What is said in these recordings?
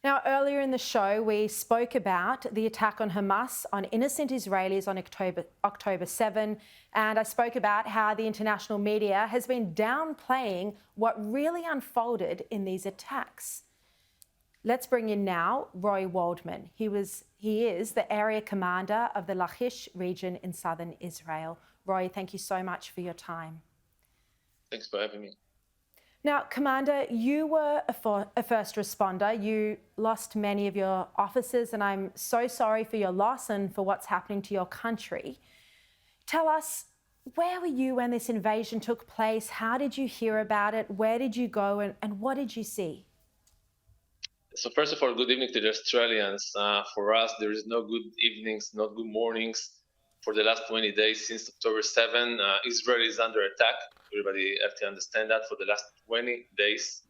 Now, earlier in the show, we spoke about the attack on Hamas on innocent Israelis on October 7, and I spoke about how the international media has been downplaying what really unfolded in these attacks. Let's bring in now Roy Waldman. He is the area commander of the Lachish region in southern Israel. Roy, thank you so much for your time. Thanks for having me. Now, Commander, you were a first responder. You lost many of your officers, and I'm so sorry for your loss and for what's happening to your country. Tell us, where were you when this invasion took place? How did you hear about it? Where did you go, and what did you see? So first of all, good evening to the Australians. For us, there is no good evenings, not good mornings. For the last 20 days since October 7, Israel is under attack. Everybody have to understand that for the last 20 days.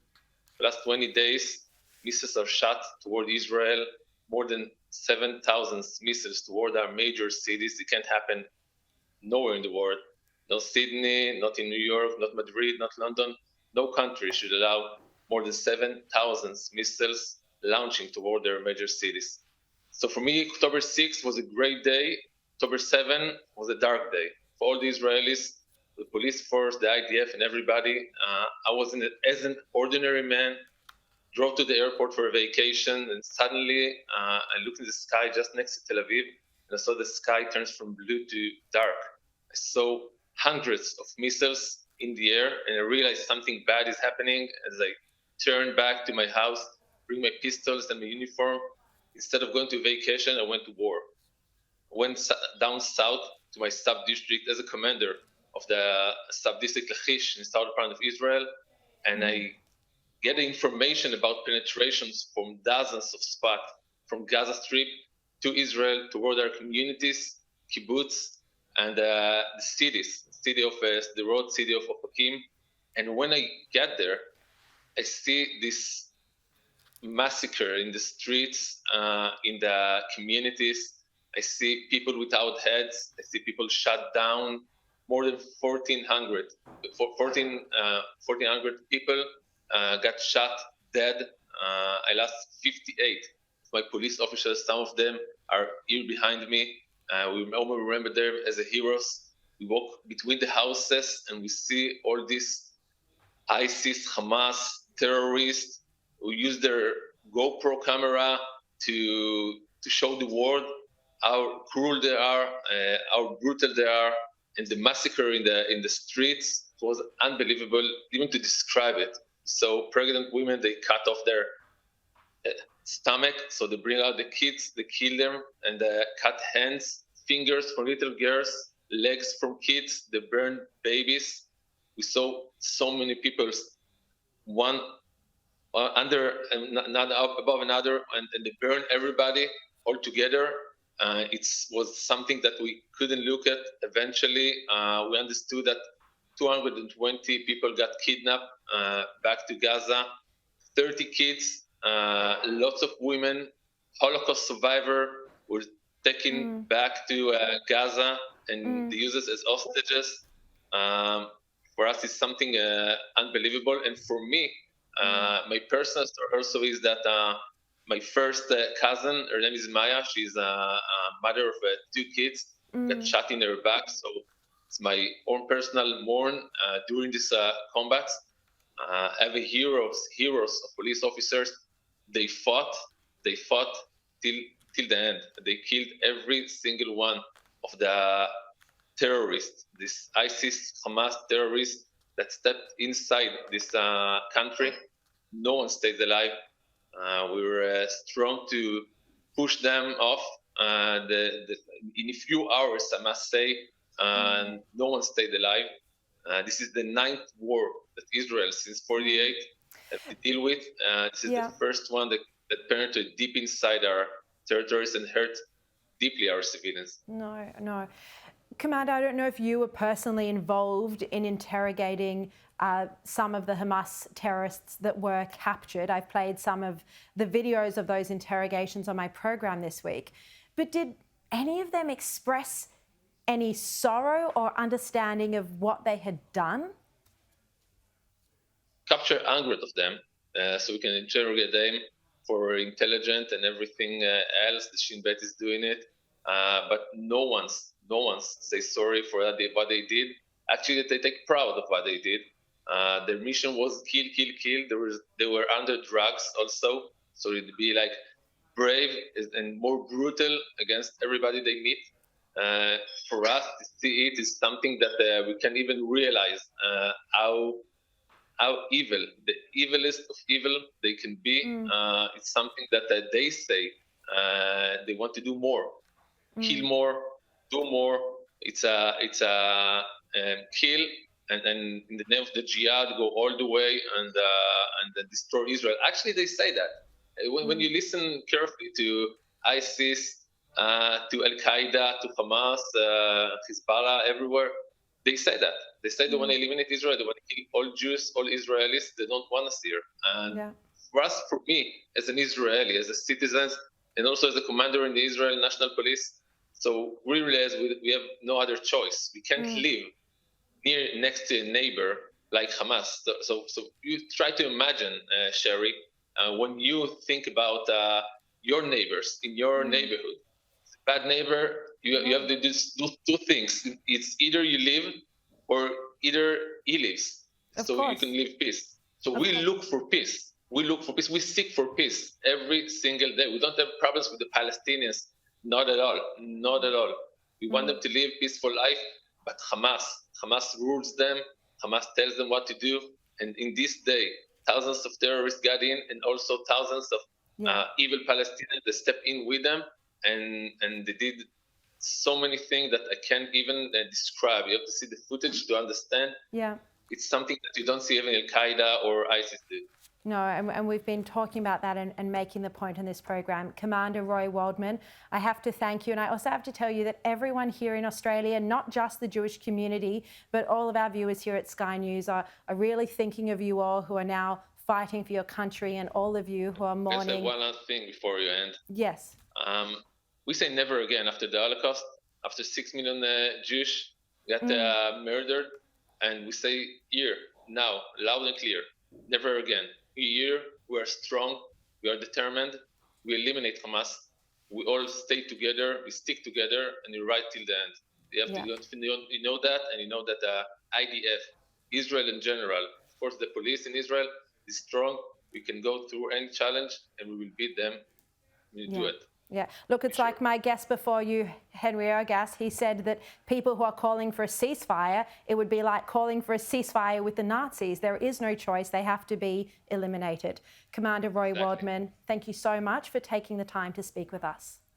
The last 20 days, missiles are shot toward Israel, more than 7,000 missiles toward our major cities. It can't happen nowhere in the world. No Sydney, not in New York, not Madrid, not London. No country should allow more than 7,000 missiles launching toward their major cities. So for me, October 6 was a great day. October 7 was a dark day. For all the Israelis, the police force, the IDF, and everybody, I was as an ordinary man, drove to the airport for a vacation, and suddenly I looked in the sky just next to Tel Aviv, and I saw the sky turns from blue to dark. I saw hundreds of missiles in the air, and I realized something bad is happening. As I turned back to my house, bring my pistols and my uniform, instead of going to vacation, I went to war. Went down south to my sub-district as a commander of the sub-district Lachish in the southern part of Israel, and I get information about penetrations from dozens of spots from Gaza Strip to Israel, toward our communities, kibbutz, and the cities, city of Sderot, city of Ofakim. And when I get there, I see this massacre in the streets, in the communities. I see people without heads. I see people shot down. More than 1,400 people got shot dead. I lost 58 of my police officers. Some of them are here behind me. We almost remember them as heroes. We walk between the houses and we see all these ISIS, Hamas terrorists who use their GoPro camera to show the world how cruel they are, how brutal they are, and the massacre in the streets was unbelievable, even to describe it. So pregnant women, they cut off their stomach, so they bring out the kids, they kill them, and cut hands, fingers from little girls, legs from kids, they burn babies. We saw so many people, one under and not above another, and they burn everybody all together. It was something that we couldn't look at. Eventually, we understood that 220 people got kidnapped back to Gaza, 30 kids, lots of women, Holocaust survivor were taken back to Gaza and they use us as hostages. For us, it's something unbelievable. And for me, my personal story also is that my first cousin, her name is Maya. She's a mother of 2 kids, got shot in her back. So it's my own personal mourn during this combat. I have heroes of police officers. They fought till the end. They killed every single one of the terrorists, this ISIS, Hamas terrorists that stepped inside this country. No one stayed alive. We were strong to push them off. In a few hours, I must say, no one stayed alive. This is the 9th war that Israel, since 48, have to deal with. This is the first one that penetrated deep inside our territories and hurt deeply our civilians. No. Commander, I don't know if you were personally involved in interrogating some of the Hamas terrorists that were captured. I've played some of the videos of those interrogations on my program this week. But did any of them express any sorrow or understanding of what they had done? Capture 100 of them, so we can interrogate them. for intelligence and everything else. The Shin Bet is doing it, but no one's say sorry for what they did. Actually, they take proud of what they did. Their mission was kill, kill, kill. They were under drugs also, so it'd be like brave and more brutal against everybody they meet. For us to see it is something that we can't even realize how evil, the evilest of evil they can be. It's something that they say they want to do more, kill more, do more. It's a kill and in the name of the jihad go all the way and then destroy Israel. Actually, they say that when you listen carefully to ISIS, to Al Qaeda, to Hamas, Hezbollah, everywhere. They say that. They say they want to eliminate Israel. They want to kill all Jews, all Israelis. They don't want us here. And for us, for me, as an Israeli, as a citizen, and also as a commander in the Israel National Police, so we realize we have no other choice. We can't live next to a neighbor like Hamas. So you try to imagine, Sharri, when you think about your neighbors in your neighborhood. Bad neighbor, you have to do two things. It's either you live or either he lives. So you can live peace. So we look for peace. We look for peace. We seek for peace every single day. We don't have problems with the Palestinians. Not at all. Not at all. We want them to live peaceful life. But Hamas rules them. Hamas tells them what to do. And in this day, thousands of terrorists got in, and also thousands of evil Palestinians that stepped in with them. And they did so many things that I can't even describe. You have to see the footage to understand. Yeah. It's something that you don't see even Al Qaeda or ISIS do. No, and we've been talking about that and making the point in this program. Commander Roy Waldman, I have to thank you. And I also have to tell you that everyone here in Australia, not just the Jewish community, but all of our viewers here at Sky News are really thinking of you all who are now fighting for your country, and all of you who are mourning. There's one last thing before you end. Yes. We say never again after the Holocaust, after 6 million Jews got murdered, and we say here, now, loud and clear, never again. Here, we are strong, we are determined, we eliminate Hamas, we all stay together, we stick together, and we ride till the end. You know that, and you know that IDF, Israel in general, of course the police in Israel is strong, we can go through any challenge, and we will beat them. We do it. Yeah, look, it's like my guest before you, Henry Ergas, he said that people who are calling for a ceasefire, it would be like calling for a ceasefire with the Nazis. There is no choice. They have to be eliminated. Commander Roy Waldman, thank you so much for taking the time to speak with us.